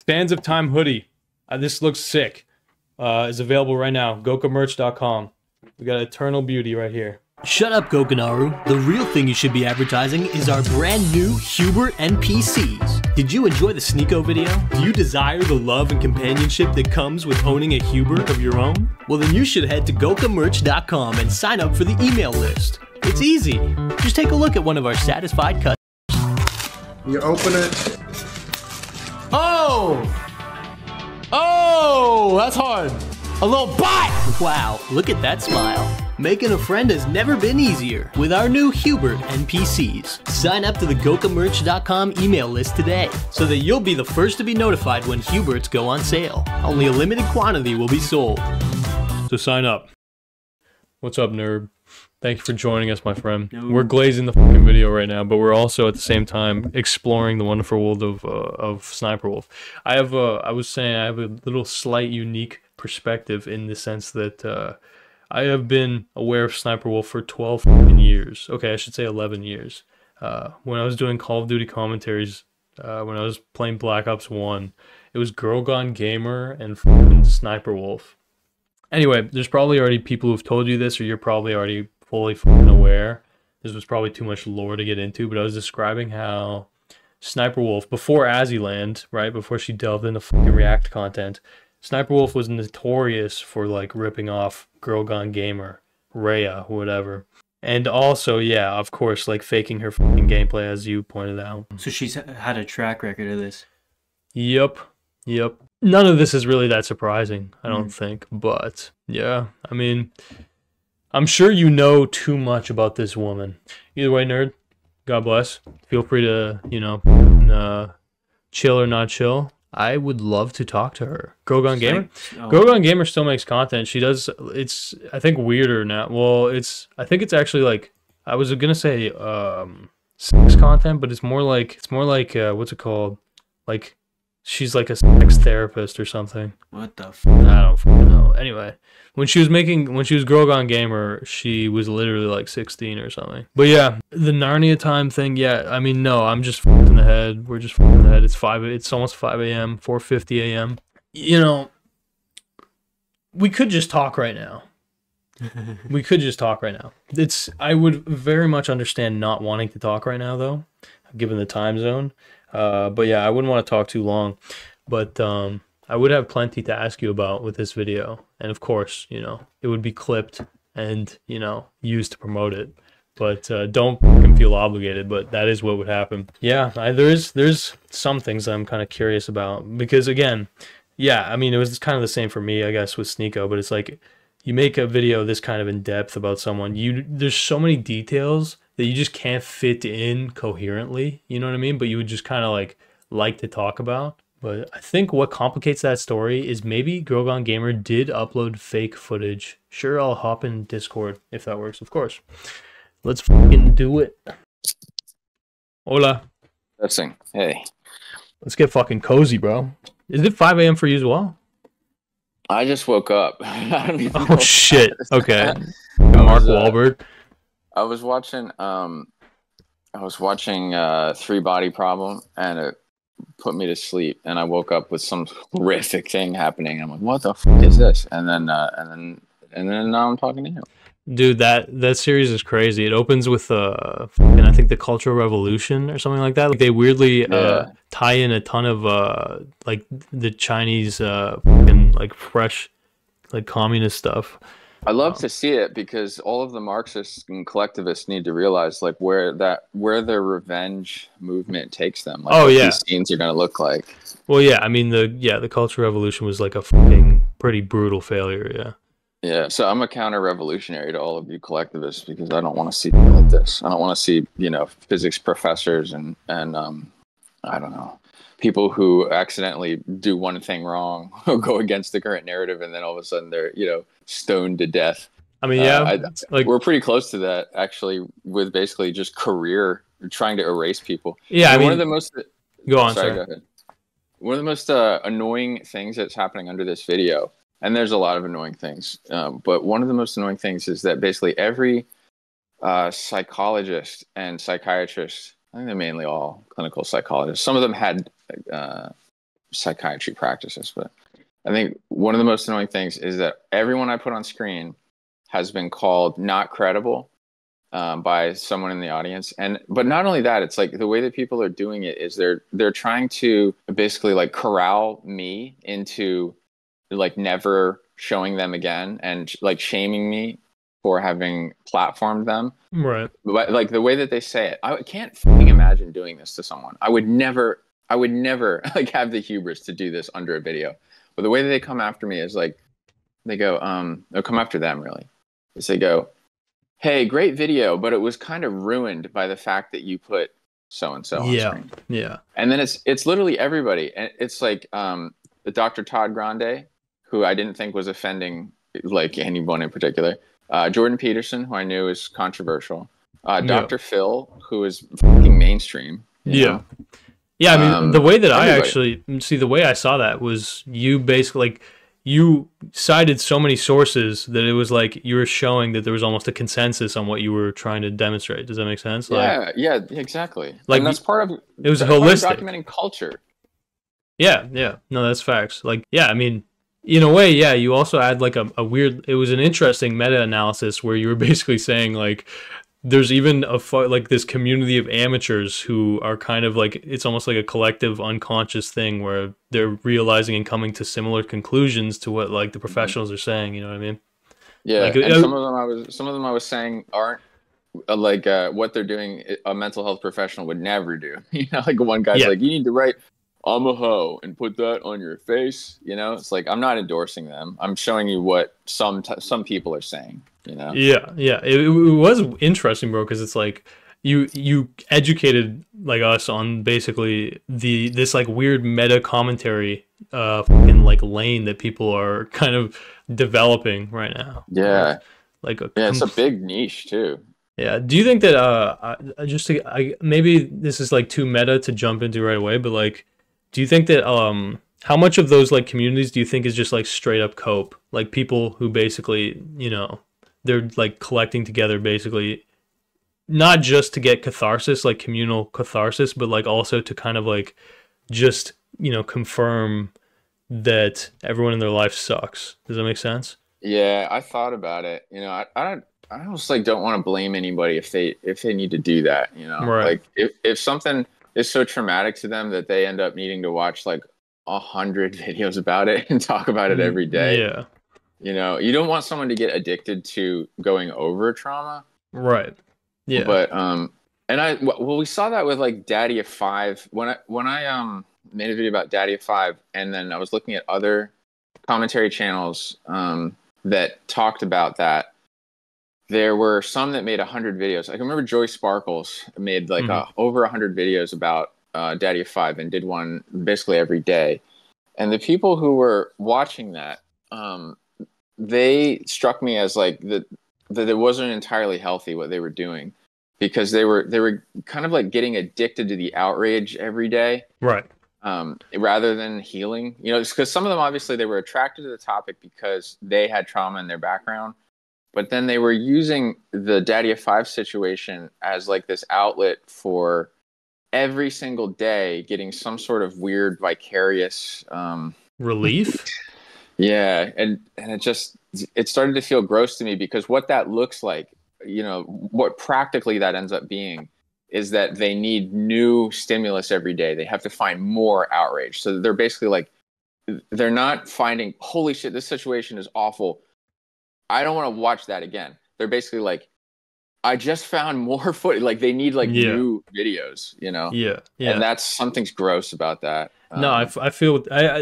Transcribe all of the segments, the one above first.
Fans of Time hoodie. This looks sick. Is available right now. Gokamerch.com. We got Eternal Beauty right here. Shut up, Gokanaru. The real thing you should be advertising is our brand new Hubert NPCs. Did you enjoy the Sneeko video? Do you desire the love and companionship that comes with owning a Hubert of your own? Well, then you should head to gokamerch.com and sign up for the email list. It's easy. Just take a look at one of our satisfied customers. You open it. Oh! Oh, that's hard. A little bite! Wow, look at that smile. Making a friend has never been easier with our new Hubert NPCs. Sign up to the gokamerch.com email list today so that you'll be the first to be notified when Huberts go on sale. Only a limited quantity will be sold. So sign up. What's up, nerd? Thank you for joining us, my friend. We're glazing the fucking video right now, but we're also at the same time exploring the wonderful world of Sniperwolf. I was saying I have a little slight unique perspective in the sense that I have been aware of Sniperwolf for 12 fucking years. Okay, I should say 11 years. When I was doing Call of Duty commentaries, when I was playing Black Ops 1, it was Girl Gone Gamer and fucking Sniperwolf. Anyway, there's probably already people who've told you this, or you're probably already fully fucking aware. This was probably too much lore to get into, but I was describing how Sniperwolf, before Azzyland, right, before she delved into fucking React content, Sniperwolf was notorious for like ripping off Girl Gone Gamer, Rhea, whatever. And also, yeah, of course, like faking her fucking gameplay, as you pointed out. So she's had a track record of this. Yep. None of this is really that surprising, I don't think. But yeah, I mean, I'm sure you know too much about this woman. Either way, nerd, God bless. Feel free to, you know, chill or not chill. I would love to talk to her. Girl Gone Gamer? Girl Gone Gamer still makes content. She does, it's, I think, weirder now. Well, I think it's actually like, I was going to say sex content, but it's more like, what's it called? Like, she's like a sex therapist or something. What the fuck? I don't fucking know. Anyway, when she was Girl Gone Gamer, she was literally like 16 or something. But yeah, the Narnia time thing, yeah, I mean, no, I'm just fucked in the head. We're just fucked in the head. It's almost 5 a.m., 4:50 a.m. You know, we could just talk right now. We could just talk right now. I would very much understand not wanting to talk right now, though, given the time zone. But yeah, I wouldn't want to talk too long. But I would have plenty to ask you about with this video. And of course, you know, it would be clipped and, you know, used to promote it. But don't fucking feel obligated, but that is what would happen. Yeah, there's some things that I'm kind of curious about. Because again, yeah, I mean, it was kind of the same for me, I guess, with Sneeko. But it's like, you make a video this kind of in depth about someone, there's so many details that you just can't fit in coherently, you know what I mean? But you would just kind of like to talk about. But I think what complicates that story is maybe Girl Gone Gamer did upload fake footage. Sure, I'll hop in Discord if that works, of course. Let's fucking do it. Hola. Testing. Hey. Let's get fucking cozy, bro. Is it 5 a.m. for you as well? I just woke up. I don't even know shit. Okay. Mark Wahlberg. I was watching Three Body Problem, and it put me to sleep, and I woke up with some horrific thing happening. I'm like, what the fuck is this? And then now I'm talking to you. Dude, that series is crazy. It opens with I think the Cultural Revolution or something like that. Like, they weirdly tie in a ton of like the Chinese like fresh like communist stuff. I love to see it because all of the Marxists and collectivists need to realize like where their revenge movement takes them. Like, what these scenes are going to look like. Well, yeah, I mean the Cultural Revolution was like a fucking pretty brutal failure. Yeah. Yeah, so I'm a counter-revolutionary to all of you collectivists because I don't want to see things like this. I don't want to see, you know, physics professors and I don't know, people who accidentally do one thing wrong or go against the current narrative, and then all of a sudden they're, you know, stoned to death. I mean, yeah, like we're pretty close to that actually, with basically just career trying to erase people. Yeah, I mean, one of the most. Go on, sorry. Go ahead. One of the most annoying things that's happening under this video. And there's a lot of annoying things, but one of the most annoying things is that basically every psychologist and psychiatrist, I think they're mainly all clinical psychologists. Some of them had psychiatry practices. But I think one of the most annoying things is that everyone I put on screen has been called not credible by someone in the audience. But not only that, it's like the way that people are doing it is they're trying to basically like corral me into like never showing them again and like shaming me for having platformed them. Right. But like the way that they say it, I can't fucking imagine doing this to someone. I would never like have the hubris to do this under a video. But the way that they come after me is like, they go, they'll come after them really. Is they go, hey, great video, but it was kind of ruined by the fact that you put so-and-so on screen. Yeah. And then it's literally everybody. And it's like the Dr. Todd Grande, who I didn't think was offending like anyone in particular. Jordan Peterson, who I knew is controversial. Dr. Phil, who is fucking mainstream. You know? Yeah, I mean, the way that everybody. the way I saw that was you basically, like, you cited so many sources that it was like you were showing that there was almost a consensus on what you were trying to demonstrate. Does that make sense? Like, yeah, exactly. Like, and that's part of it was part of holistic. documenting culture. Yeah. No, that's facts. Like, yeah, I mean, in a way, yeah, you also add like a weird, it was an interesting meta-analysis where you were basically saying like, there's even like this community of amateurs who are kind of like, it's almost like a collective unconscious thing where they're realizing and coming to similar conclusions to what like the professionals are saying. You know what I mean? Yeah, like, and some of them I was saying aren't like what they're doing. A mental health professional would never do. You know, like one guy's like, you need to write "I'm a hoe" and put that on your face. You know, it's like I'm not endorsing them. I'm showing you what some people are saying. You know? Yeah. It was interesting, bro, because it's like you educated like us on basically this like weird meta commentary fucking like lane that people are kind of developing right now. Yeah. It's a big niche too. Yeah. Do you think that maybe this is like too meta to jump into right away, but like, do you think that how much of those like communities do you think is just like straight up cope, like people who basically, you know, they're like collecting together basically not just to get catharsis, like communal catharsis, but like also to kind of like just, you know, confirm that everyone in their life sucks. Does that make sense? Yeah, I thought about it. You know, I almost like don't want to blame anybody if they need to do that, you know. Right. Like if something is so traumatic to them that they end up needing to watch like 100 videos about it and talk about it every day. Yeah. You know, you don't want someone to get addicted to going over trauma. Right. Yeah. But we saw that with like Daddy of 5 when I made a video about Daddy of 5, and then I was looking at other commentary channels that talked about that. There were some that made 100 videos. I can remember Joy Sparkles made like over 100 videos about Daddy of 5 and did one basically every day. And the people who were watching that, they struck me as like that it wasn't entirely healthy what they were doing, because they were kind of like getting addicted to the outrage every day, right? Rather than healing. You know, because some of them obviously they were attracted to the topic because they had trauma in their background, but then they were using the Daddy of 5 situation as like this outlet for every single day getting some sort of weird vicarious relief. Yeah, and it started to feel gross to me, because what that looks like, you know, what practically that ends up being is that they need new stimulus every day. They have to find more outrage. So they're basically like, they're not finding, holy shit, this situation is awful, I don't want to watch that again. They're basically like, I just found more footage. Like they need like new videos, you know? Yeah. And something's gross about that. No, I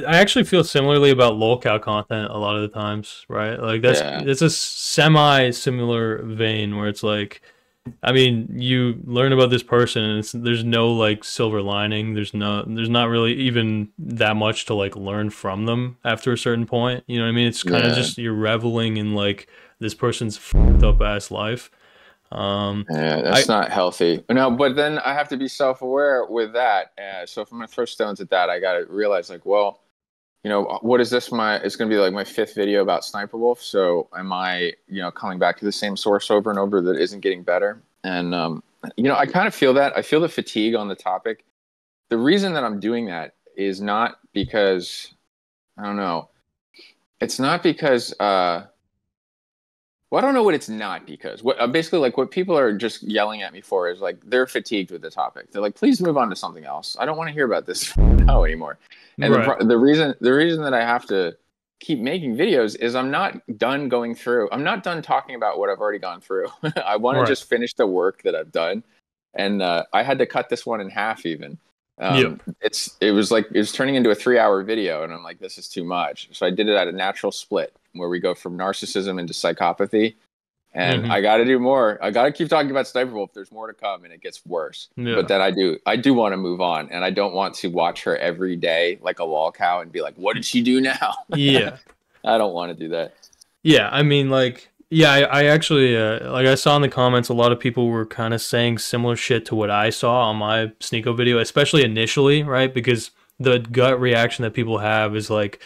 actually feel similarly about lolcow content a lot of the times, right? Like it's a semi-similar vein where it's like, I mean, you learn about this person and there's no like silver lining. There's not really even that much to like learn from them after a certain point. You know what I mean? It's kind of just you're reveling in like this person's fucked up ass life. That's not healthy. No, but then I have to be self-aware with that. So if I'm gonna throw stones at that, I gotta realize like, well, you know, what is this? It's gonna be like my 5th video about Sniperwolf. So am I, you know, coming back to the same source over and over that isn't getting better? And you know, I kind of feel that. I feel the fatigue on the topic. The reason that I'm doing that is not because I don't know. It's not because well, I don't know what it's not because. Basically, like, what people are just yelling at me for is, like, they're fatigued with the topic. They're like, please move on to something else. I don't want to hear about this now anymore. And Right. the reason that I have to keep making videos is I'm not done going through. I'm not done talking about what I've already gone through. I want to just finish the work that I've done. And I had to cut this one in half even. It was turning into a 3-hour video, and I'm like, this is too much. So I did it at a natural split where we go from narcissism into psychopathy. And I got to do more. I got to keep talking about Sniperwolf. There's more to come, and it gets worse. Yeah. But then I do want to move on, and I don't want to watch her every day like a lol cow and be like, what did she do now? Yeah. I don't want to do that. Yeah, I mean, like, yeah, I actually, like, I saw in the comments, a lot of people were kind of saying similar shit to what I saw on my Sneeko video, especially initially, right? Because the gut reaction that people have is like,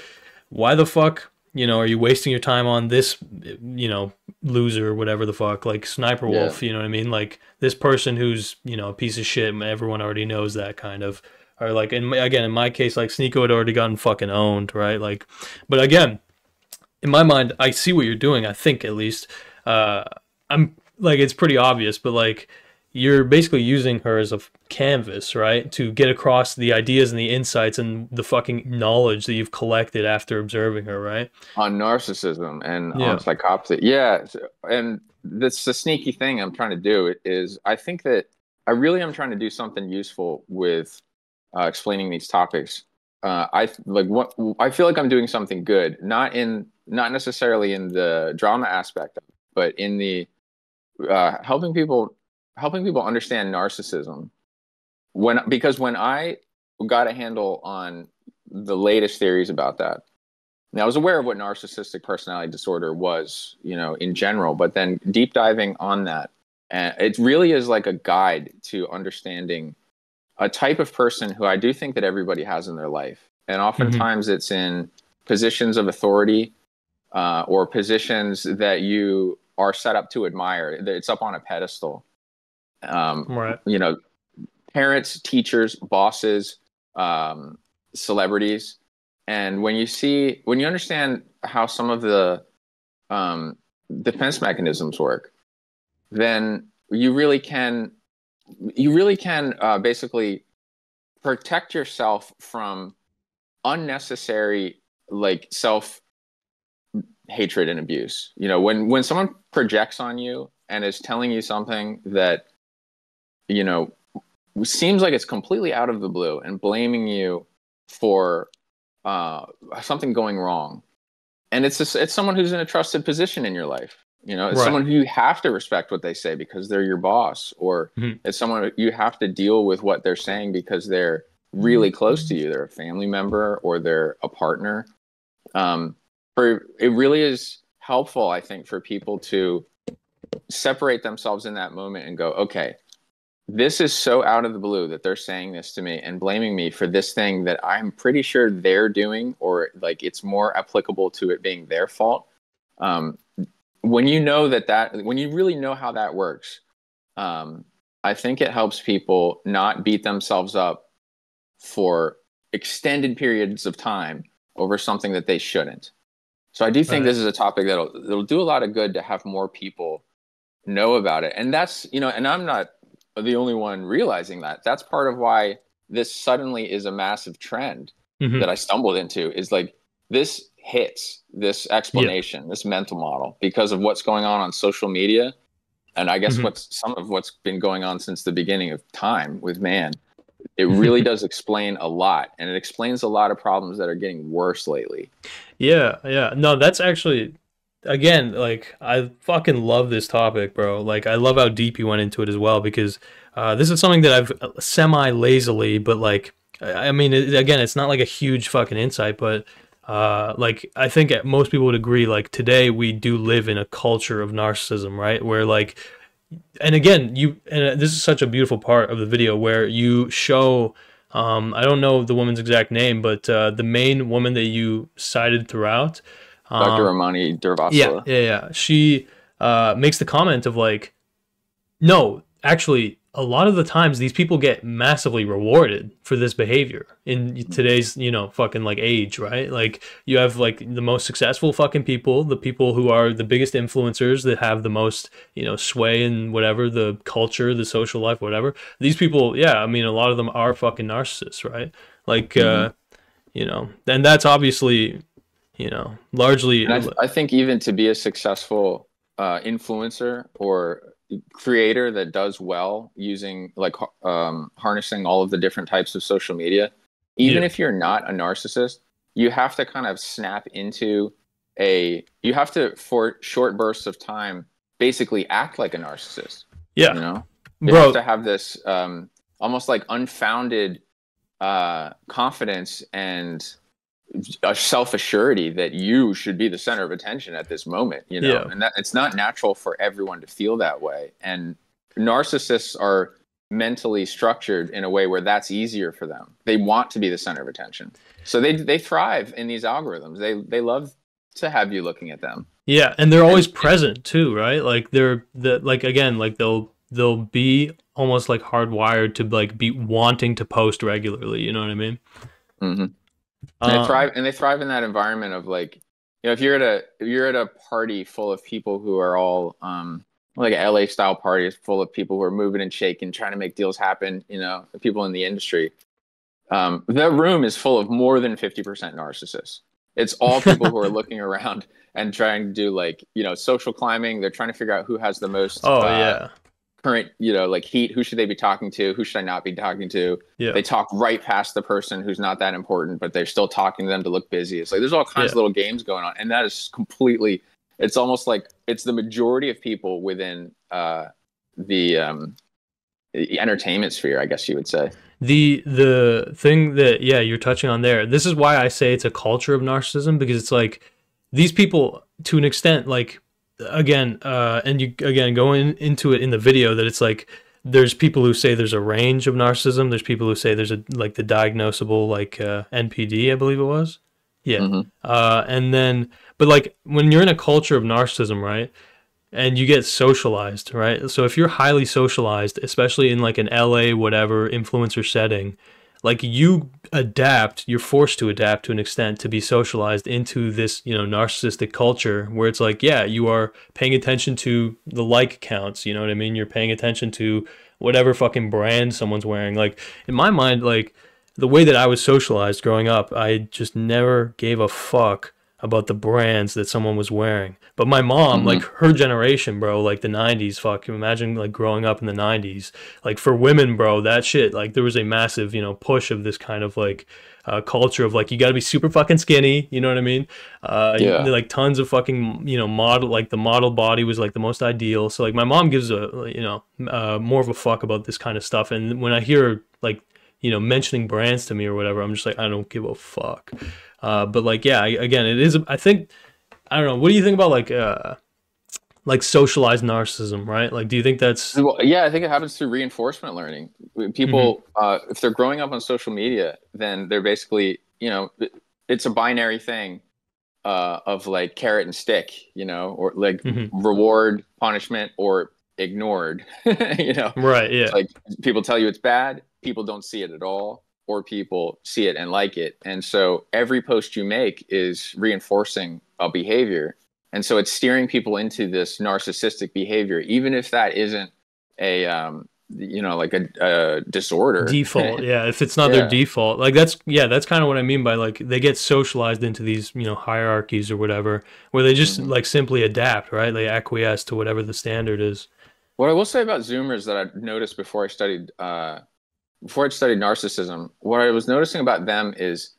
why the fuck, you know, are you wasting your time on this, you know, loser, whatever the fuck, like Sniperwolf, you know what I mean? Like, this person who's, you know, a piece of shit, and everyone already knows that kind of, or like, in my case, like, Sneeko had already gotten fucking owned, right? Like, but again, in my mind, I see what you're doing. I think, at least, I'm like, it's pretty obvious, but like, you're basically using her as a canvas, right, to get across the ideas and the insights and the fucking knowledge that you've collected after observing her, right? On narcissism and on psychopathy. Yeah, and that's the sneaky thing I'm trying to do is I think that I really am trying to do something useful with explaining these topics. I feel like I'm doing something good, not necessarily in the drama aspect, but in the helping people understand narcissism. Because when I got a handle on the latest theories about that, now I was aware of what narcissistic personality disorder was, you know, in general, but then deep diving on that, and it really is like a guide to understanding a type of person who I do think that everybody has in their life. And oftentimes it's in positions of authority or positions that you are set up to admire. It's up on a pedestal. Right. You know, parents, teachers, bosses, celebrities. And when you understand how some of the defense mechanisms work, then you really can basically protect yourself from unnecessary, like, self hatred and abuse. You know, when someone projects on you and is telling you something that, you know, seems like it's completely out of the blue and blaming you for something going wrong, and it's someone who's in a trusted position in your life. You know, it's someone who you have to respect what they say because they're your boss, or it's someone you have to deal with what they're saying because they're really close to you. They're a family member or they're a partner. It really is helpful, I think, for people to separate themselves in that moment and go, okay, this is so out of the blue that they're saying this to me and blaming me for this thing that I'm pretty sure they're doing, or like it's more applicable to it being their fault. When you know when you really know how that works, I think it helps people not beat themselves up for extended periods of time over something that they shouldn't. So I do think this is a topic that'll do a lot of good to have more people know about it. And that's, you know, and I'm not the only one realizing that. That's part of why this suddenly is a massive trend that I stumbled into, is like, this hits this explanation, this mental model, because of what's going on social media. And I guess some of what's been going on since the beginning of time with man. It really does explain a lot, and it explains a lot of problems that are getting worse lately. Yeah. No, that's actually, again, like, I fucking love this topic, bro. Like, I love how deep you went into it as well, because this is something that I've semi-lazily, but like, I mean, again, it's not like a huge fucking insight, but like, I think most people would agree, like, today we do live in a culture of narcissism, right? Where, like, and again, and this is such a beautiful part of the video where you show, I don't know the woman's exact name, but the main woman that you cited throughout, Dr. Ramani Durvasula. Yeah. She makes the comment of like, no, actually, a lot of the times these people get massively rewarded for this behavior in today's, fucking like age, right? Like you have like the most successful fucking people, the people who are the biggest influencers that have the most, sway in whatever, the culture, the social life, whatever. These people, yeah, I mean, a lot of them are fucking narcissists, right? Like, and that's obviously, largely. And I think even to be a successful influencer or creator that does well using like harnessing all of the different types of social media, even if you're not a narcissist, you have to kind of snap into you have to, for short bursts of time, basically act like a narcissist. You have to have this almost like unfounded confidence and a self-assurity that you should be the center of attention at this moment, and that it's not natural for everyone to feel that way. And narcissists are mentally structured in a way where that's easier for them. They want to be the center of attention. So they thrive in these algorithms. They love to have you looking at them. Yeah. And they're always present too, right? Like they'll be almost like hardwired to like be wanting to post regularly. You know what I mean? Mm-hmm. And they thrive in that environment of like, if you're at a party full of people who are all like a LA style parties full of people who are moving and shaking, trying to make deals happen, people in the industry. The room is full of more than 50% narcissists. It's all people who are looking around and trying to do like, social climbing. They're trying to figure out who has the most current, like heat. Who should they be talking to? Who should I not be talking to? Yeah. They talk right past the person who's not that important, but they're still talking to them to look busy. It's like there's all kinds of little games going on, and that is completely. It's almost like it's the majority of people within the entertainment sphere, I guess you would say. The thing that you're touching on there. This is why I say it's a culture of narcissism, because it's like these people to an extent like. Again, and you going into it in the video that it's like there's people who say there's a range of narcissism. There's people who say there's the diagnosable like NPD, I believe it was. Yeah. Mm-hmm. And then, but like when you're in a culture of narcissism, right, and you get socialized, right? So if you're highly socialized, especially in like an LA whatever influencer setting, like you're forced to adapt to an extent to be socialized into this, narcissistic culture where it's like, you are paying attention to the like counts, you know what I mean? You're paying attention to whatever fucking brand someone's wearing. Like in my mind, like the way that I was socialized growing up, I just never gave a fuck about the brands that someone was wearing. But my mom, like her generation, bro, like the 90s, fuck, imagine like growing up in the 90s. Like for women, bro, that shit, like there was a massive, push of this kind of like culture of like, you gotta be super fucking skinny, you know what I mean? Like tons of fucking, model, like the model body was like the most ideal. So like my mom gives more of a fuck about this kind of stuff. And when I hear like, mentioning brands to me or whatever, I'm just like, I don't give a fuck. But like, again, it is, I think, I don't know. What do you think about like socialized narcissism, right? Like, do you think that's... Well, yeah, I think it happens through reinforcement learning. People, if they're growing up on social media, then they're basically, it's a binary thing of like carrot and stick, or like reward, punishment, or ignored, Right, yeah. Like people tell you it's bad, people don't see it at all, or people see it and like it. And so every post you make is reinforcing a behavior. And so it's steering people into this narcissistic behavior, even if that isn't a, like a disorder. Default. Yeah. If it's not their default, like that's kind of what I mean by like, they get socialized into these, hierarchies or whatever, where they just like simply adapt, right? They acquiesce to whatever the standard is. What I will say about Zoomers that I noticed before I studied narcissism, what I was noticing about them is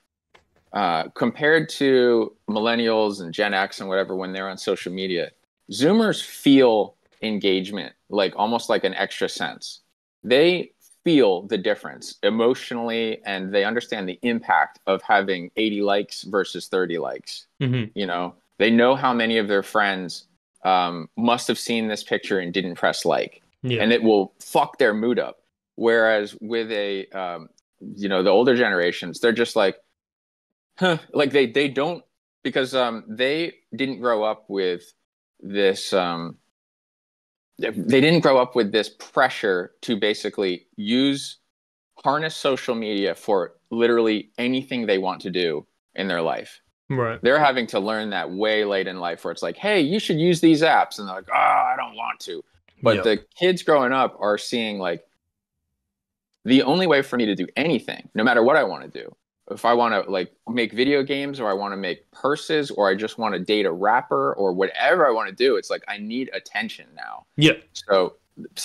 compared to millennials and Gen X and whatever, when they're on social media, Zoomers feel engagement, like almost like an extra sense. They feel the difference emotionally, and they understand the impact of having 80 likes versus 30 likes. They know how many of their friends must have seen this picture and didn't press like, and it will fuck their mood up. Whereas with the older generations, they're just like, like they don't, because they didn't grow up with this they didn't grow up with this pressure to basically harness social media for literally anything they want to do in their life. Right. They're having to learn that way late in life, where it's like, hey, you should use these apps. And they're like, oh, I don't want to. But the kids growing up are seeing like, the only way for me to do anything, no matter what I want to do, if I want to like make video games, or I want to make purses, or I just want to date a rapper, or whatever I want to do, it's like, I need attention now. Yeah. So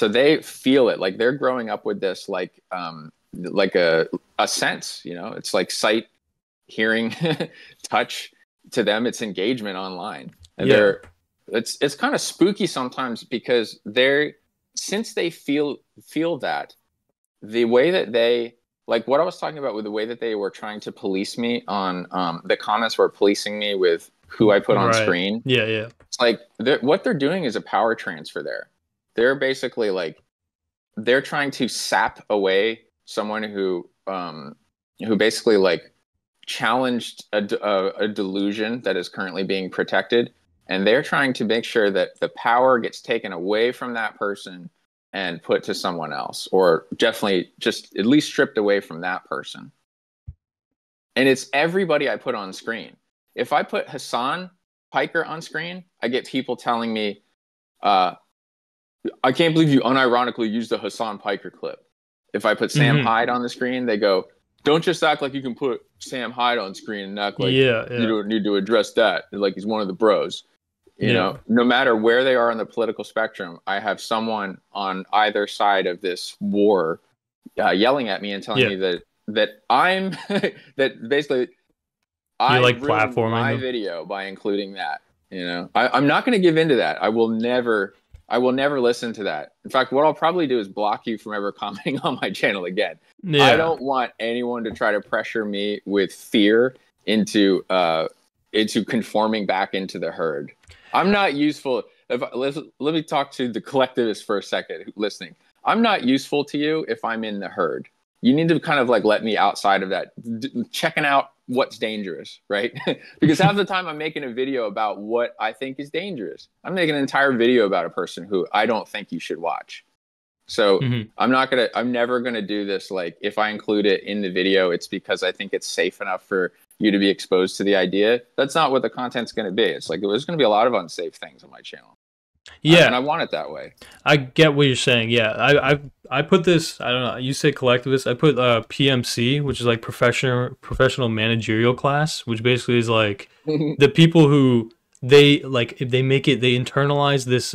they feel it, like they're growing up with this, like a sense, you know, it's like sight, hearing, touch. To them, it's engagement online, and it's kind of spooky sometimes, because since they feel that, the way that they, like what I was talking about with the way that they were trying to police me on, the comments were policing me with who I put on screen. Yeah, yeah. It's like what they're doing is a power transfer there. They're basically like, they're trying to sap away someone who basically like challenged a delusion that is currently being protected. And they're trying to make sure that the power gets taken away from that person and put to someone else, or definitely just at least stripped away from that person. And it's everybody I put on screen. If I put Hassan Piker on screen, I get people telling me, I can't believe you unironically used the Hassan Piker clip. If I put Sam Hyde on the screen, they go, don't just act like you can put Sam Hyde on screen and act like you don't need to address that. Like he's one of the bros. You know, no matter where they are on the political spectrum, I have someone on either side of this war yelling at me and telling me that I'm that basically I like ruined platforming my video by including that. You know, I'm not going to give into that. I will never listen to that. In fact, what I'll probably do is block you from ever commenting on my channel again. Yeah. I don't want anyone to try to pressure me with fear into conforming back into the herd. I'm not useful. Let me talk to the collectivists for a second listening. I'm not useful to you if I'm in the herd. You need to kind of like let me outside of that, checking out what's dangerous, right? Because half the time I'm making a video about what I think is dangerous. I'm making an entire video about a person who I don't think you should watch. So I'm never gonna do this. Like if I include it in the video, it's because I think it's safe enough for you to be exposed to the idea. That's not what the content's gonna be. It's like there's gonna be a lot of unsafe things on my channel. Yeah, and I want it that way. I get what you're saying. Yeah, I put this. I don't know. You say collectivist. I put PMC, which is like professional managerial class, which basically is like the people who they internalize this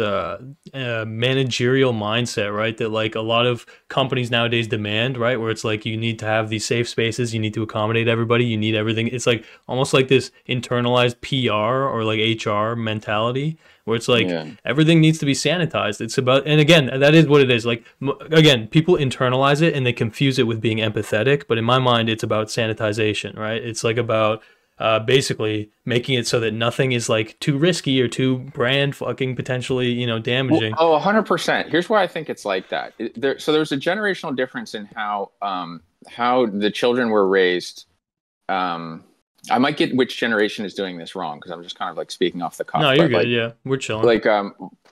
managerial mindset, right? That like a lot of companies nowadays demand, right? Where it's like you need to have these safe spaces, you need to accommodate everybody, you need everything. It's like almost like this internalized PR or like HR mentality, where it's like everything needs to be sanitized. It's about, and again, that is what it is. Like again, people internalize it and they confuse it with being empathetic, but in my mind, it's about sanitization, right? It's like about basically making it so that nothing is like too risky or too brand fucking potentially, you know, damaging. Well, 100%. Here's why I think it's like that. So there's a generational difference in how the children were raised. I might get which generation is doing this wrong because I'm just kind of like speaking off the cuff. No, you're good. Yeah, we're chilling. Like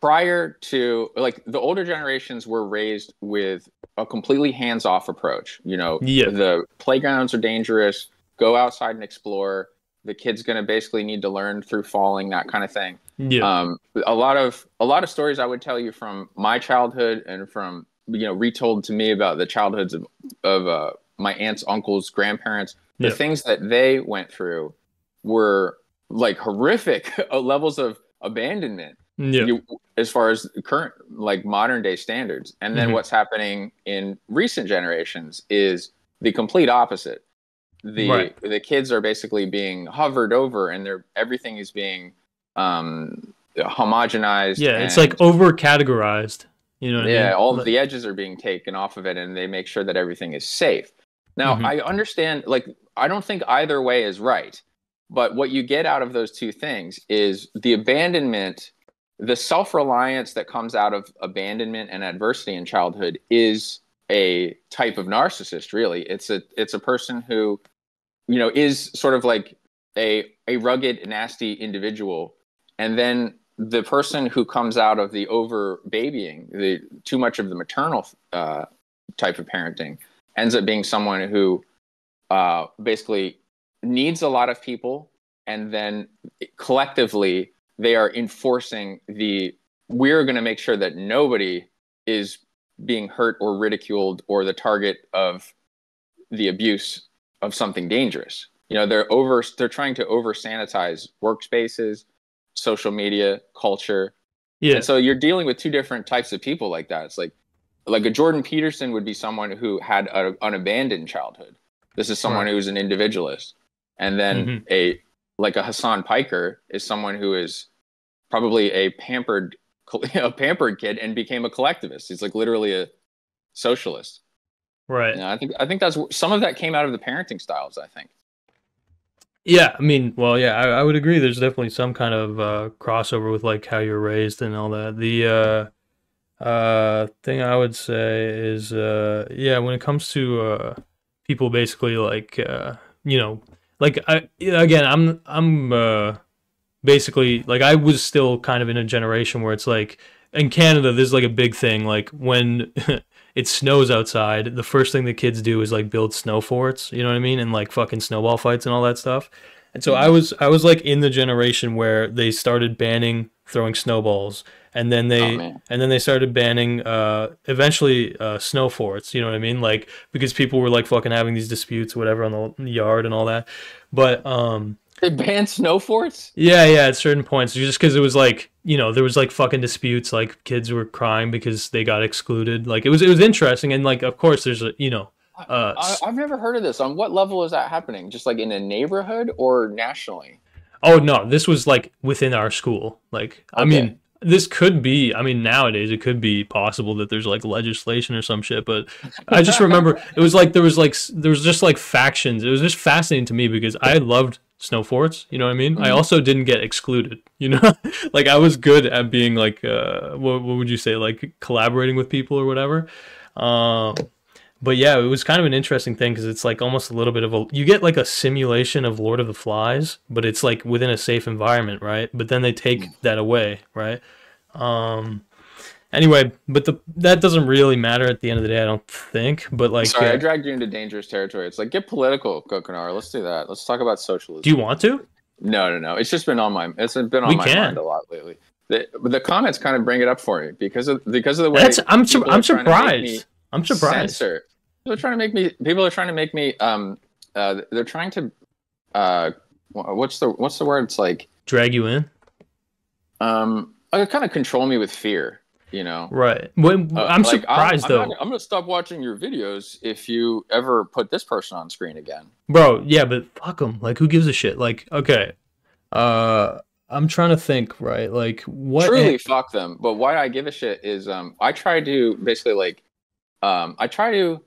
prior to like the older generations were raised with a completely hands-off approach. You know, the playgrounds are dangerous. Go outside and explore. The kid's going to basically need to learn through falling, that kind of thing. Yeah. A lot of stories I would tell you from my childhood and from, you know, retold to me about the childhoods of my aunts, uncles, grandparents. The things that they went through were like horrific levels of abandonment as far as current, like modern day standards. And then what's happening in recent generations is the complete opposite. The kids are basically being hovered over and everything is being homogenized. Yeah, it's like over categorized. You know what I mean? Yeah, all of the edges are being taken off of it and they make sure that everything is safe. Now, I understand, like, I don't think either way is right. But what you get out of those two things is the abandonment, the self-reliance that comes out of abandonment and adversity in childhood is a type of narcissist, really. It's a person who, you know, is sort of like a rugged, nasty individual, and then the person who comes out of the over babying, the too much of the maternal type of parenting, ends up being someone who basically needs a lot of people, and then collectively they are enforcing we're going to make sure that nobody is being hurt or ridiculed or the target of the abuse of something dangerous. They're trying to over sanitize workspaces, social media, culture. Yeah. And so you're dealing with two different types of people like that. It's like a Jordan Peterson would be someone who had an unabandoned childhood. This is someone who's an individualist. And then a Hassan Piker is someone who is probably a pampered kid and became a collectivist. He's like literally a socialist. Right. I think that's some of that came out of the parenting styles, I think. Yeah, I mean, well, yeah, I would agree. There's definitely some kind of crossover with like how you're raised and all that. The thing I would say is, yeah, when it comes to people basically like, like I'm basically like I was still kind of in a generation where it's like in Canada, there's like a big thing like when it snows outside, the first thing the kids do is like build snow forts, you know what I mean? And like fucking snowball fights and all that stuff. And so I was like in the generation where they started banning throwing snowballs, and then they started banning eventually snow forts, you know what I mean? Like because people were like fucking having these disputes whatever on the yard and all that. But they banned snow forts? Yeah, at certain points. Just because it was like, there was like fucking disputes, like kids were crying because they got excluded. Like it was interesting, and like of course there's I've never heard of this. On what level is that happening? Just like in a neighborhood or nationally? Oh no, this was like within our school. Like okay. I mean, this could be. I mean, nowadays it could be possible that there's like legislation or some shit. But I just remember it was like there was just like factions. It was just fascinating to me because I loved snow forts, you know what I mean? I also didn't get excluded, like I was good at being like what would you say, like collaborating with people or whatever. But yeah, it was kind of an interesting thing because it's like almost a little bit of you get like a simulation of Lord of the Flies, but it's like within a safe environment, right? But then they take that away, right? Anyway, but that doesn't really matter at the end of the day, I don't think. But like, sorry, I dragged you into dangerous territory. It's like, get political, Gokanaru. Let's do that. Let's talk about socialism. Do you want to? No. It's just been on my mind a lot lately. The comments kind of bring it up for me because of the way. I'm surprised. I'm surprised. Censor. People are trying to make me. They're trying to. What's the word? It's like drag you in. Kind of control me with fear. Right. I'm surprised though. I'm gonna stop watching your videos if you ever put this person on screen again, bro. Yeah, but fuck them. Like, who gives a shit? Like, okay, I'm trying to think, right? Like, what? Truly, fuck them. But why I give a shit is, I try to basically like, I try to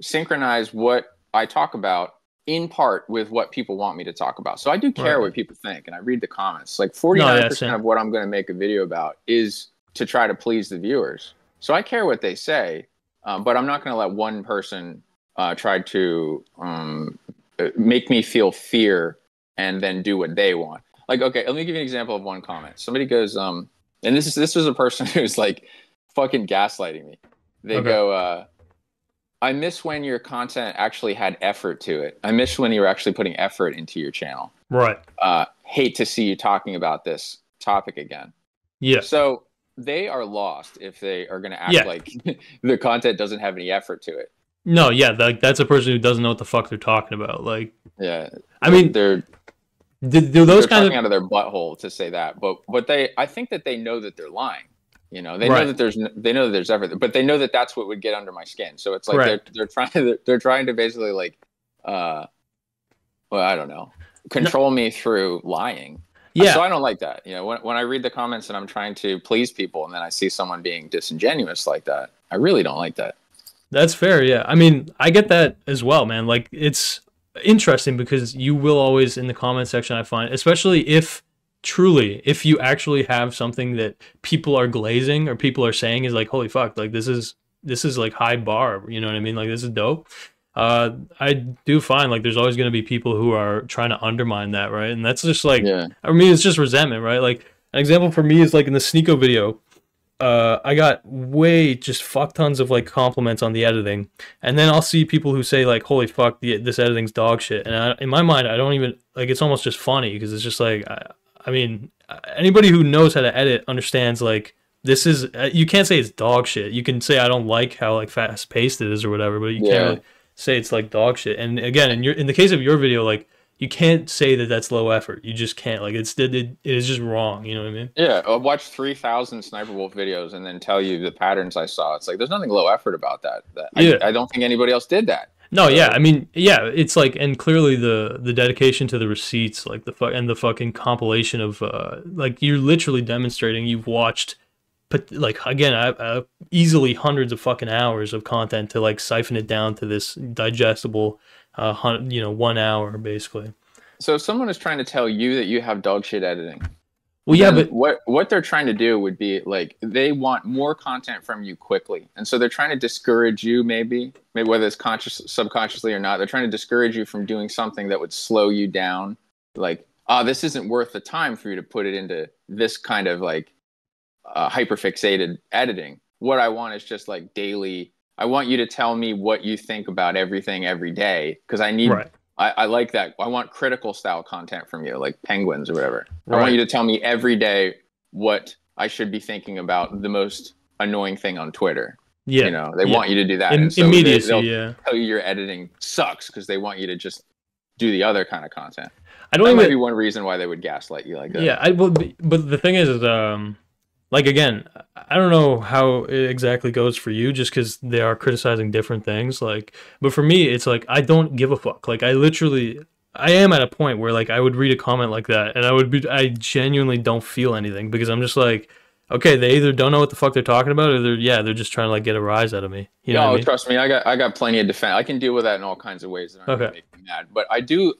synchronize what I talk about in part with what people want me to talk about. So I do care what people think, and I read the comments. Like 49% of what I'm going to make a video about is to try to please the viewers. So I care what they say, but I'm not going to let one person try to make me feel fear and then do what they want. Like, okay, let me give you an example of one comment. Somebody goes, and this was a person who's like fucking gaslighting me. They go, I miss when your content actually had effort to it. I miss when you were actually putting effort into your channel. Right. Hate to see you talking about this topic again. Yeah. So they are lost if they are going to act like the content doesn't have any effort to it. No, yeah, that's a person who doesn't know what the fuck they're talking about. Like, yeah, I mean, they're talking out of their butthole to say that, but I think that they know that they're lying. They know that there's effort, but they know that that's what would get under my skin. So it's like they're trying to basically like, well, I don't know, control me through lying. Yeah. So I don't like that. When I read the comments and I'm trying to please people and then I see someone being disingenuous like that, I really don't like that. That's fair. Yeah. I mean, I get that as well, man. Like, it's interesting because you will always in the comment section, I find, especially if you actually have something that people are glazing or people are saying is like, holy fuck, like this is like high bar. You know what I mean? Like, this is dope. I do find like there's always going to be people who are trying to undermine that, right? And that's just like, I mean, it's just resentment, right? Like, An example for me is like in the Sneeko video. I got way just fuck tons of like compliments on the editing, and then I'll see people who say like, "Holy fuck, this editing's dog shit." And in my mind, I don't even like. It's almost just funny because it's just like, I mean, anybody who knows how to edit understands like this is. You can't say it's dog shit. You can say I don't like how like fast paced it is or whatever, but you can't really say it's like dog shit. And again, in the case of your video, like. You can't say that that's low effort. You just can't. Like it is just wrong. You know what I mean? Yeah, I'll watch 3,000 Sniperwolf videos and then tell you the patterns I saw. It's like there's nothing low effort about that. I don't think anybody else did that. No, so, yeah. I mean, yeah. It's like, and clearly the dedication to the receipts, like the fucking compilation of like you're literally demonstrating you've watched, like again, easily hundreds of fucking hours of content to like siphon it down to this digestible. 1 hour basically. So if someone is trying to tell you that you have dog shit editing, well, yeah, but what they're trying to do would be like they want more content from you quickly, and so they're trying to discourage you, maybe whether it's subconsciously or not. They're trying to discourage you from doing something that would slow you down. Like, this isn't worth the time for you to put it into this kind of like hyperfixated editing. What I want is just like daily. I want you to tell me what you think about everything every day because I need. Right. I like that. I want critical style content from you, like penguins or whatever. Right. I want you to tell me every day what I should be thinking about the most annoying thing on Twitter. Yeah, they want you to do that. And so immediacy. They'll tell you your editing sucks because they want you to just do the other kind of content. I don't. That might be one reason why they would gaslight you like that. Yeah, but the thing is, like again, I don't know how it exactly goes for you, just because they are criticizing different things. Like, but for me, it's like I don't give a fuck. Like, I am at a point where like I would read a comment like that, and I genuinely don't feel anything because I'm just like, okay, they either don't know what the fuck they're talking about, or they're just trying to like get a rise out of me. You know what I mean? Trust me, I got plenty of defense. I can deal with that in all kinds of ways that aren't gonna make me mad. But I do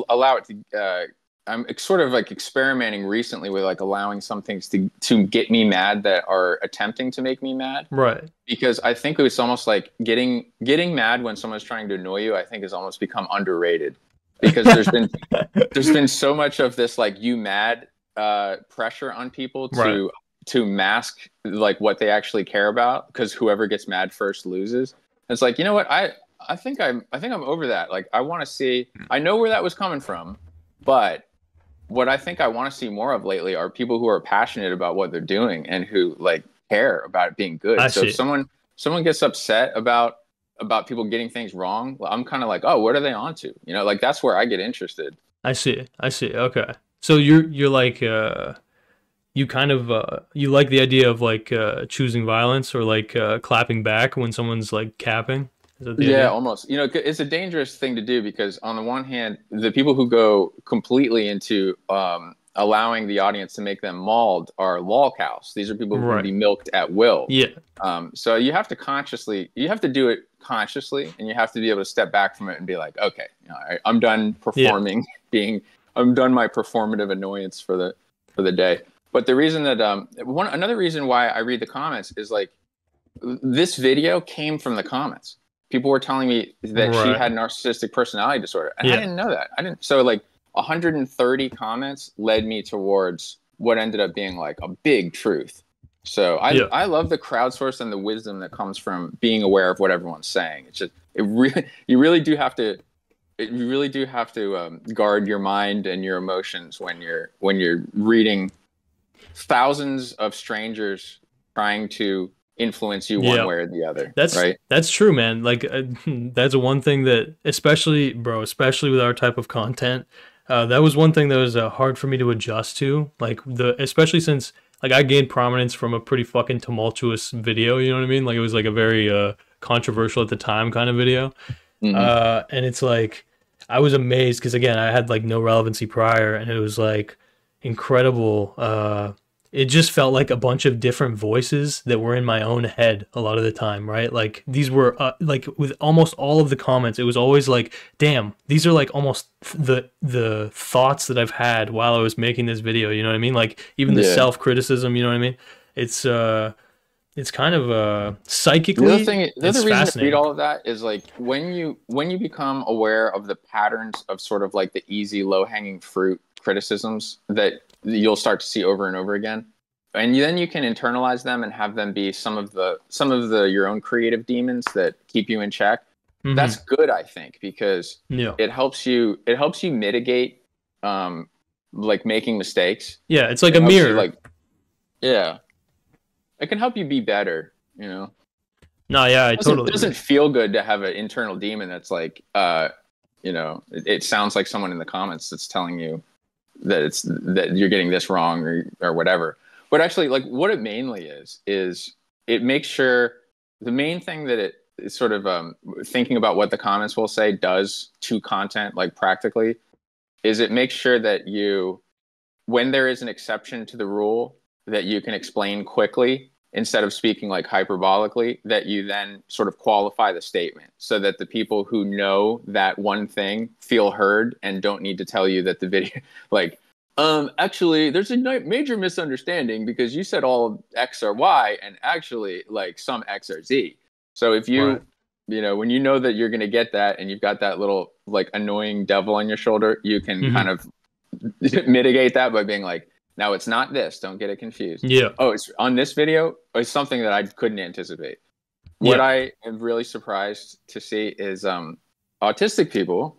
allow it to. I'm sort of like experimenting recently with like allowing some things to get me mad that are attempting to make me mad. Right. Because I think it's almost like getting mad when someone's trying to annoy you, I think has almost become underrated. Because there's been so much of this like you mad pressure on people to mask like what they actually care about, because whoever gets mad first loses. And it's like, you know what? I think I'm over that. Like I want to see, I know where that was coming from, but what I think I want to see more of lately are people who are passionate about what they're doing and who like care about it being good. So if someone gets upset about people getting things wrong, I'm kind of like, oh, what are they onto? Like that's where I get interested. I see. Okay. So you're like you kind of you like the idea of like choosing violence or like clapping back when someone's like capping. Yeah, almost. It's a dangerous thing to do because on the one hand, the people who go completely into allowing the audience to make them mauled are lol cows. These are people who can be milked at will. Yeah. So you have to do it consciously, and you have to be able to step back from it and be like, okay, I'm done performing, I'm done my performative annoyance for the day. But the reason that another reason why I read the comments is like this video came from the comments. People were telling me that she had narcissistic personality disorder. And I didn't know that. So like 130 comments led me towards what ended up being like a big truth. So I love the crowdsource and the wisdom that comes from being aware of what everyone's saying. It's just, you really do have to guard your mind and your emotions when you're reading thousands of strangers trying to influence you one way or the other. That's true, man. Like that's one thing that especially with our type of content, that was one thing that was hard for me to adjust to. Like especially since like I gained prominence from a pretty fucking tumultuous video, you know what I mean? Like it was like a very controversial at the time kind of video. Mm-hmm. And it's like I was amazed because again I had like no relevancy prior, and it was like incredible. It just felt like a bunch of different voices that were in my own head a lot of the time, right? Like these were like with almost all of the comments, it was always like, damn, these are like almost the thoughts that I've had while I was making this video, you know what I mean? Like even the self-criticism, you know what I mean? It's kind of psychically. The other reason to read all of that is like when you become aware of the patterns of sort of like the easy low-hanging fruit criticisms that you'll start to see over and over again. And then you can internalize them and have them be some of the your own creative demons that keep you in check. Mm-hmm. That's good, I think, because Yeah. it helps you mitigate like making mistakes. Yeah, it's like It a helps you, mirror. like, yeah, it can help you be better, you know. No, yeah, I totally It doesn't feel good to have an internal demon that's like, you know, it sounds like someone in the comments that's telling you that you're getting this wrong or whatever. But actually, like, what it mainly is it makes sure the main thing that it is sort of thinking about what the comments will say does to content, like practically, is it makes sure that when there is an exception to the rule, that you can explain quickly instead of speaking like hyperbolically, that you then sort of qualify the statement so that the people who know that one thing feel heard and don't need to tell you that the video, like, actually, there's a major misunderstanding because you said all X or Y and actually like some X or Z. So if you, you know, when you know that you're going to get that and you've got that little like annoying devil on your shoulder, you can kind of mitigate that by being like, no, it's not this. Don't get it confused. Yeah. Oh, it's on this video. It's something that I couldn't anticipate. What I am really surprised to see is autistic people,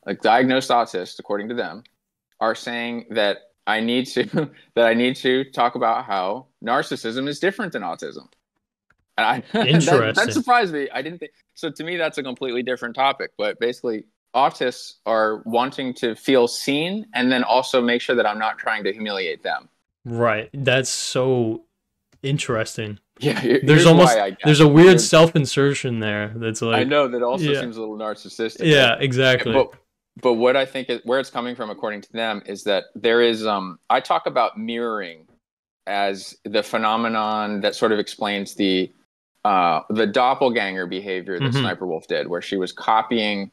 like diagnosed autists, according to them, are saying that I need to talk about how narcissism is different than autism. And that surprised me. I didn't think so. To me, that's a completely different topic. But basically, autists are wanting to feel seen and then also make sure that I'm not trying to humiliate them. Right. That's so interesting. Yeah, there's a weird self-insertion there. That's like, I know that also seems a little narcissistic. Yeah, exactly. But what I think where it's coming from, according to them, is that there is I talk about mirroring as the phenomenon that sort of explains the doppelganger behavior that Sniperwolf did, where she was copying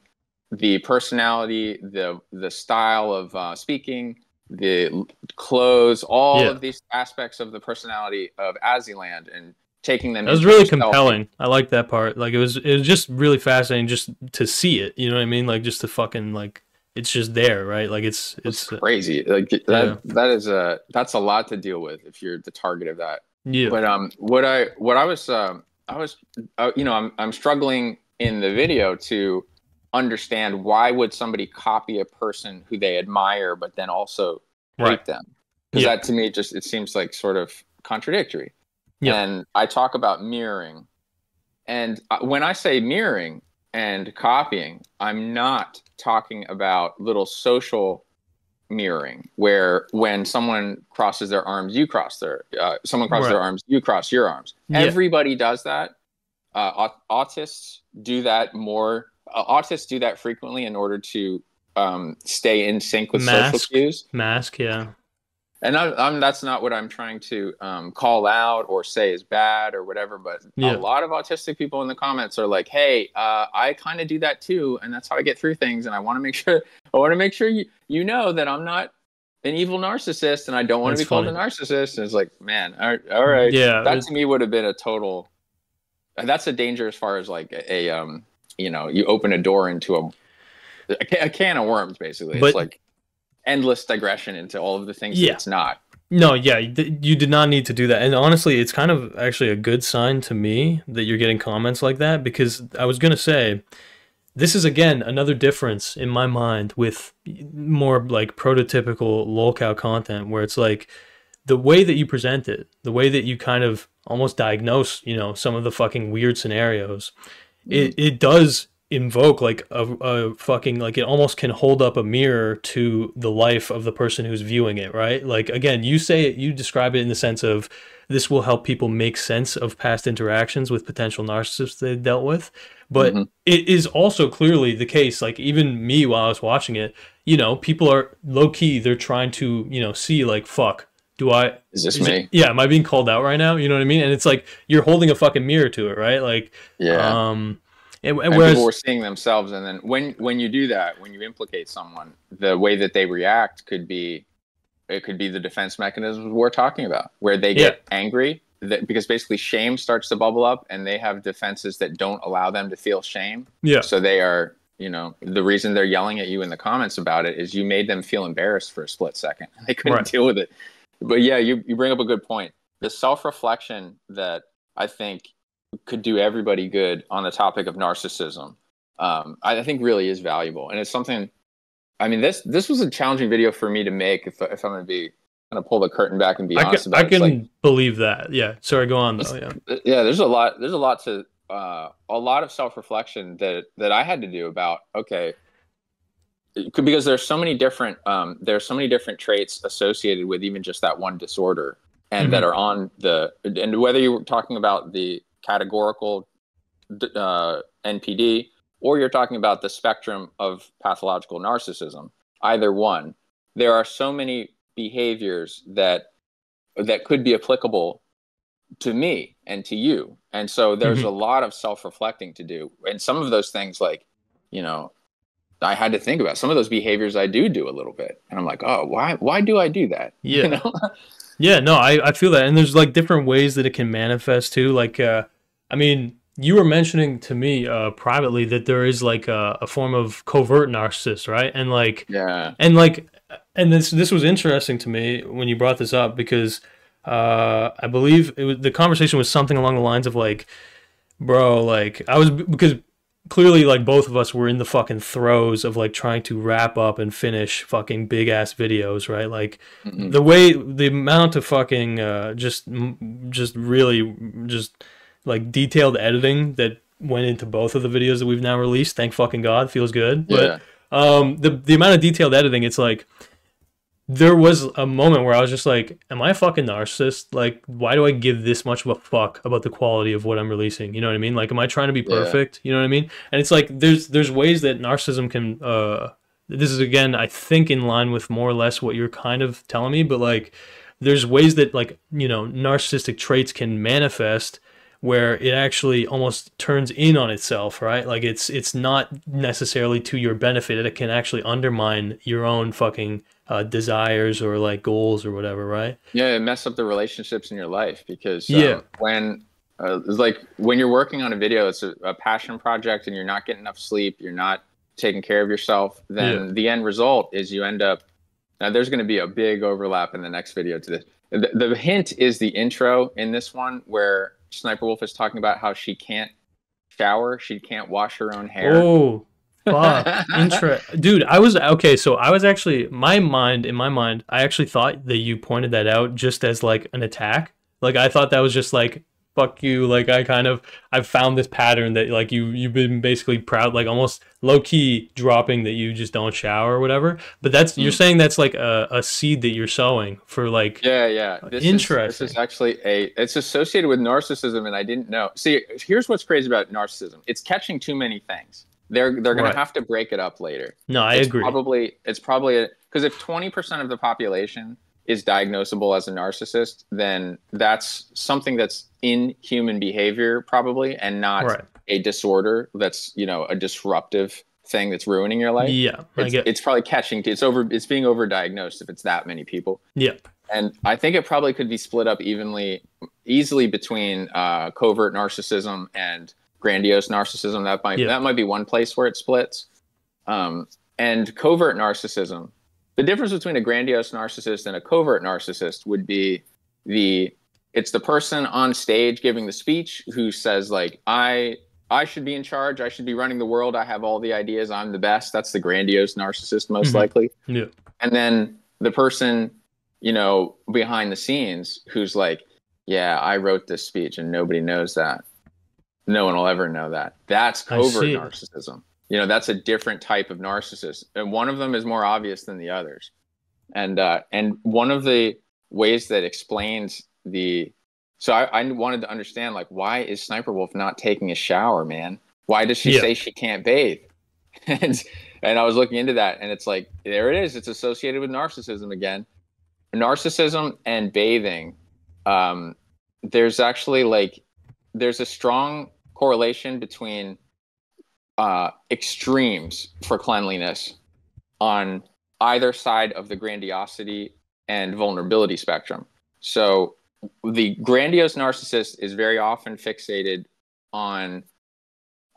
the personality, the style of speaking, the clothes, all of these aspects of the personality of Aziland and taking them. That was really compelling. I like that part. Like it was just really fascinating just to see it. You know what I mean? Like just to fucking like it's just there, right? Like it's crazy. Like that's a lot to deal with if you're the target of that. Yeah. But what I was you know, I'm struggling in the video to understand why would somebody copy a person who they admire but then also hate them, because that to me it seems like sort of contradictory. And I talk about mirroring, and when I say mirroring and copying, I'm not talking about little social mirroring where when someone crosses their arms you cross someone crosses their arms you cross your arms. Everybody does that. Autists do that more. Autists do that frequently in order to stay in sync with social cues. And that's not what I'm trying to call out or say is bad or whatever. But a lot of autistic people in the comments are like, "Hey, I kind of do that too, and that's how I get through things. And I want to make sure you know that I'm not an evil narcissist, and I don't want to be called a narcissist." And it's like, man, all right, that to me would have been a total. That's a danger as far as like a you know, you open a door into a can of worms, basically. It's like endless digression into all of the things that it's not. No, you did not need to do that. And honestly, it's kind of actually a good sign to me that you're getting comments like that, because I was going to say, this is, again, another difference in my mind with more like prototypical lolcow content, where it's like the way that you present it, the way that you kind of almost diagnose, you know, some of the fucking weird scenarios, it does invoke like a fucking, like it almost can hold up a mirror to the life of the person who's viewing it, right? Like, again, you describe it in the sense of this will help people make sense of past interactions with potential narcissists they dealt with. But it is also clearly the case, like even me while I was watching it, you know, people are low key, they're trying to, you know, see like, fuck, is me? Am I being called out right now? You know what I mean? And it's like, you're holding a fucking mirror to it, right? Like, and whereas people were seeing themselves, and then when you do that, when you implicate someone, the way that they react could be the defense mechanisms we're talking about, where they get angry, because basically shame starts to bubble up, and they have defenses that don't allow them to feel shame. So they are you know, the reason they're yelling at you in the comments about it is you made them feel embarrassed for a split second. They couldn't deal with it. But yeah, you bring up a good point. The self-reflection that I think could do everybody good on the topic of narcissism, I think really is valuable. And it's something, I mean, this was a challenging video for me to make if I'm going to pull the curtain back and be honest about it. I can believe that. Yeah. Sorry, go on though. Yeah. There's a lot to, a lot of self-reflection that I had to do about, okay, because there's so many different traits associated with even just that one disorder, and that are on and whether you're talking about the categorical NPD or you're talking about the spectrum of pathological narcissism, either one, there are so many behaviors that could be applicable to me and to you. And so there's a lot of self-reflecting to do. And some of those things, like, you know, I had to think about some of those behaviors I do a little bit. And I'm like, oh, why do I do that? Yeah. You know? Yeah, no, I feel that. And there's like different ways that it can manifest too. Like, I mean, you were mentioning to me privately that there is like a form of covert narcissist, right? And like, yeah. And like, and this was interesting to me when you brought this up, because I believe the conversation was something along the lines of like, bro, like because clearly like both of us were in the fucking throes of like trying to wrap up and finish fucking big ass videos, right? Like the amount of fucking just really like detailed editing that went into both of the videos that we've now released, thank fucking God, feels good. Yeah. But the amount of detailed editing, it's like, there was a moment where I was just like, am I a fucking narcissist? Like, why do I give this much of a fuck about the quality of what I'm releasing? You know what I mean? Like, am I trying to be perfect? You know what I mean? And it's like, there's ways that narcissism can, this is, again, I think in line with more or less what you're kind of telling me, but like, there's ways that, like, you know, narcissistic traits can manifest where it actually almost turns in on itself, right? Like, it's not necessarily to your benefit. It can actually undermine your own fucking desires or like goals or whatever, right? Yeah, it mess up the relationships in your life, because when like when you're working on a video, it's a passion project and you're not getting enough sleep, you're not taking care of yourself, then the end result is you end up, now there's going to be a big overlap in the next video to this. The hint is the intro in this one where Sniperwolf is talking about how she can't shower, she can't wash her own hair. Oh, fuck. Dude, I was actually, in my mind, I actually thought that you pointed that out just as like an attack. Like, I thought that was just like, fuck you. Like, I've found this pattern that like you've been basically proud, like almost low key dropping that you just don't shower or whatever. But that's, you're saying that's like a seed that you're sowing for like, This is actually it's associated with narcissism, and I didn't know. See, here's what's crazy about narcissism. It's catching too many things. They're going to have to break it up later. No, I agree. It's probably because if 20% of the population is diagnosable as a narcissist, then that's something that's in human behavior probably, and not a disorder that's, you know, a disruptive thing that's ruining your life. Yeah, it's probably catching. It's being overdiagnosed if it's that many people. Yep. And I think it probably could be split up easily between covert narcissism and grandiose narcissism. That might be one place where it splits. And covert narcissism, the difference between a grandiose narcissist and a covert narcissist would be it's the person on stage giving the speech who says like, I should be in charge, I should be running the world, I have all the ideas, I'm the best. That's the grandiose narcissist most likely. Yeah. And then the person, you know, behind the scenes who's like, yeah, I wrote this speech and nobody knows that. No one will ever know that. That's covert narcissism. You know, that's a different type of narcissist. And one of them is more obvious than the others. And one of the ways that explains so I wanted to understand, like, why is Sniperwolf not taking a shower, man? Why does she say she can't bathe? And I was looking into that, and it's like, there it is. It's associated with narcissism again. Narcissism and bathing. There's actually there's a strong correlation between extremes for cleanliness on either side of the grandiosity and vulnerability spectrum. So the grandiose narcissist is very often fixated on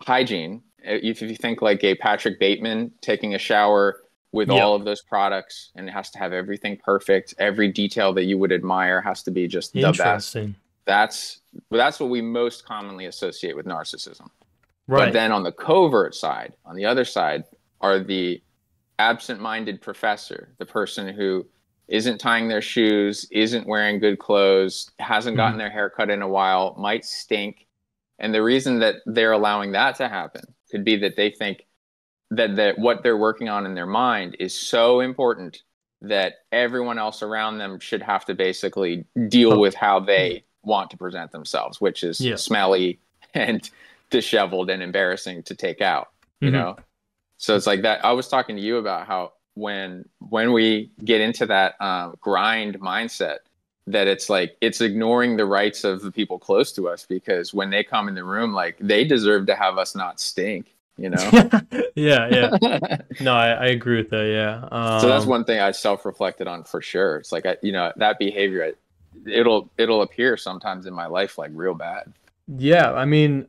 hygiene if you think like a Patrick Bateman taking a shower with all of those products, and it has to have everything perfect, every detail that you would admire has to be just the best. That's what we most commonly associate with narcissism. Right. But then on the covert side, on the other side, are the absent-minded professor, the person who isn't tying their shoes, isn't wearing good clothes, hasn't gotten their hair cut in a while, might stink. And the reason that they're allowing that to happen could be that they think that what they're working on in their mind is so important that everyone else around them should have to basically deal with how they want to present themselves, which is smelly and disheveled and embarrassing to take out, you know? So it's like that. I was talking to you about how when we get into that grind mindset, that it's like it's ignoring the rights of the people close to us, because when they come in the room, like they deserve to have us not stink, you know? Yeah. No, I agree with that. Yeah. So that's one thing I self-reflected on for sure. It's like, that behavior, it'll appear sometimes in my life like real bad. Yeah. I mean,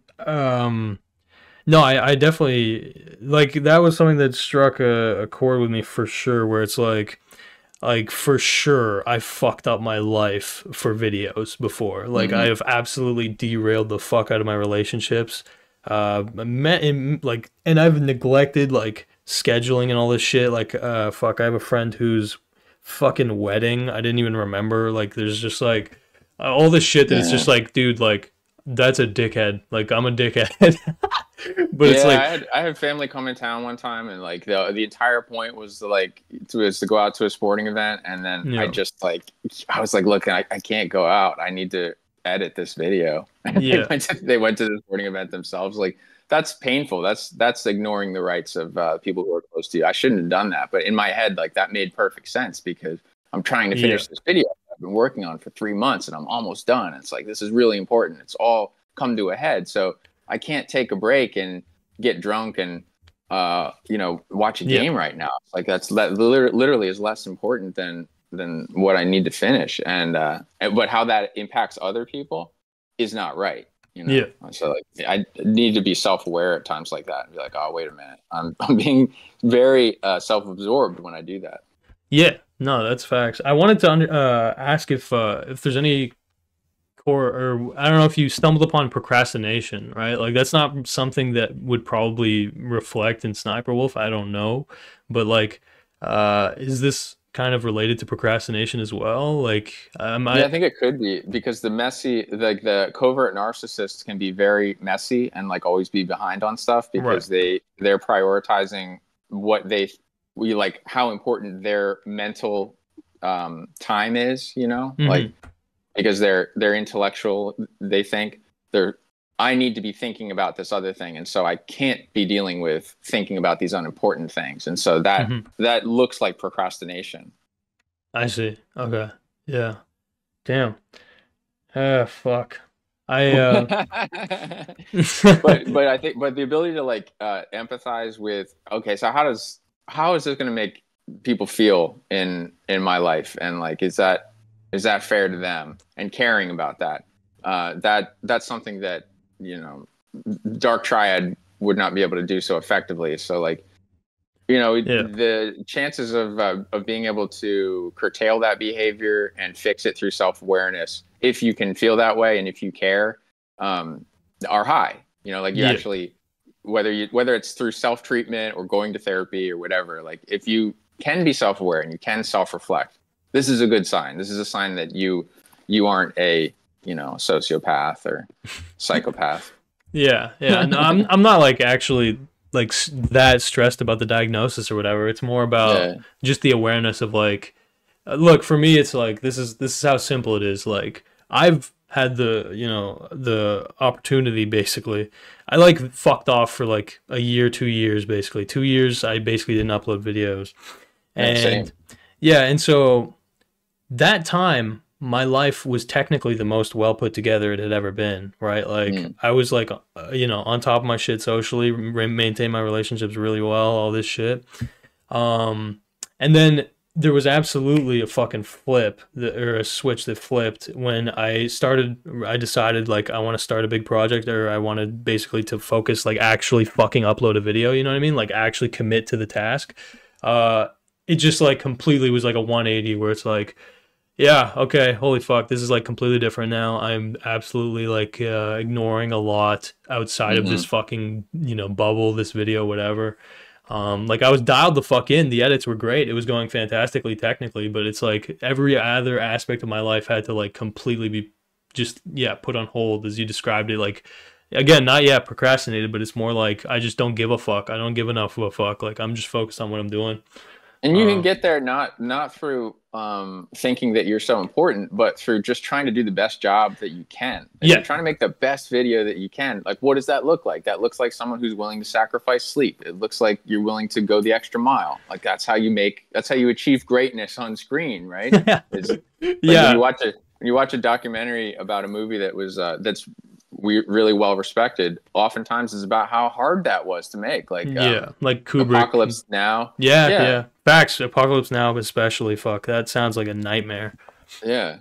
no, I definitely, like, that was something that struck a chord with me for sure, where it's like for sure I fucked up my life for videos before. Like I have absolutely derailed the fuck out of my relationships. And I've neglected like scheduling and all this shit. Like fuck, I have a friend whose fucking wedding I didn't even remember. Like there's just like all this shit that it's just like, dude, like that's a dickhead. Like I'm a dickhead. But it's like I had family come in town one time, and like the entire point was to go out to a sporting event, and then I just like I was like, look, I can't go out. I need to edit this video. And they went to the sporting event themselves. Like that's painful. That's ignoring the rights of people who are close to you. I shouldn't have done that, but in my head, like that made perfect sense, because I'm trying to finish this video I've been working on for 3 months, and I'm almost done. It's like, this is really important. It's all come to a head. So I can't take a break and get drunk and watch a game right now. Like that literally is less important than what I need to finish. And but how that impacts other people is not right. You know? So like I need to be self-aware at times like that and be like, oh, wait a minute, I'm being very self-absorbed when I do that. Yeah, no, that's facts. I wanted to ask if there's any or I don't know if you stumbled upon procrastination, right? Like that's not something that would probably reflect in Sniperwolf. I don't know, but like, is this kind of related to procrastination as well? Like, I think it could be, because the covert narcissists can be very messy and like always be behind on stuff, because they're prioritizing how important their mental time is, like. Because they're intellectual, they think I need to be thinking about this other thing, and so I can't be dealing with thinking about these unimportant things, and so that looks like procrastination. I see. Okay. Yeah. Damn. Fuck. I but I think the ability to like empathize with, okay, so how is this going to make people feel in my life, and like is that fair to them, and caring about that. That's something that, Dark Triad would not be able to do so effectively. So like, the chances of being able to curtail that behavior and fix it through self-awareness, if you can feel that way and if you care, are high. Actually, whether it's through self-treatment or going to therapy or whatever, like if you can be self-aware and you can self-reflect, this is a good sign. This is a sign that you aren't a sociopath or psychopath. Yeah. No, I'm not like actually like that stressed about the diagnosis or whatever. It's more about just the awareness of like, look, for me, it's like this is how simple it is. Like I've had the opportunity, basically. I like fucked off for like a year, 2 years, basically. 2 years, I basically didn't upload videos, and and so. That time, my life was technically the most well put together it had ever been, right? Like, I was like, on top of my shit socially, maintain my relationships really well, all this shit. And then there was absolutely a fucking flip or a switch that flipped when I decided like I want to start a big project, or I wanted basically to focus, like actually fucking upload a video, you know what I mean? Like actually commit to the task. It just like completely was like a 180 where it's like, yeah, okay, holy fuck, this is like completely different now. I'm absolutely like ignoring a lot outside of this fucking, you know, bubble, this video, whatever. Like I was dialed the fuck in. The edits were great. It was going fantastically technically, but it's like every other aspect of my life had to like completely be just, yeah, put on hold, as you described it. Like, again, not yet procrastinated, but it's more like I just don't give a fuck. I don't give enough of a fuck. Like I'm just focused on what I'm doing. And you can get there not through thinking that you're so important, but through just trying to do the best job that you can. And you're trying to make the best video that you can. Like, what does that look like? That looks like someone who's willing to sacrifice sleep. It looks like you're willing to go the extra mile. Like that's how you achieve greatness on screen, right? Like when you watch a documentary about a movie that was that's really well respected, oftentimes is about how hard that was to make. Like like Kubrick, Apocalypse Now. Yeah. Facts. Apocalypse Now especially. Fuck, that sounds like a nightmare. Yeah,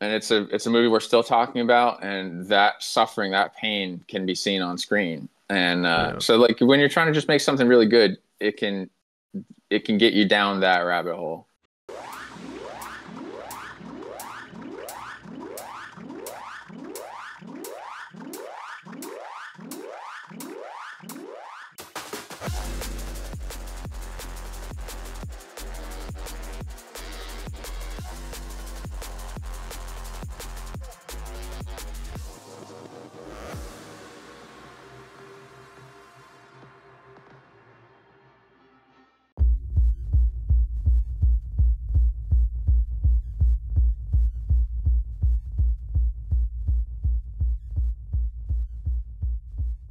and it's a movie we're still talking about, and that suffering, that pain can be seen on screen. And so like when you're trying to just make something really good, it can get you down that rabbit hole.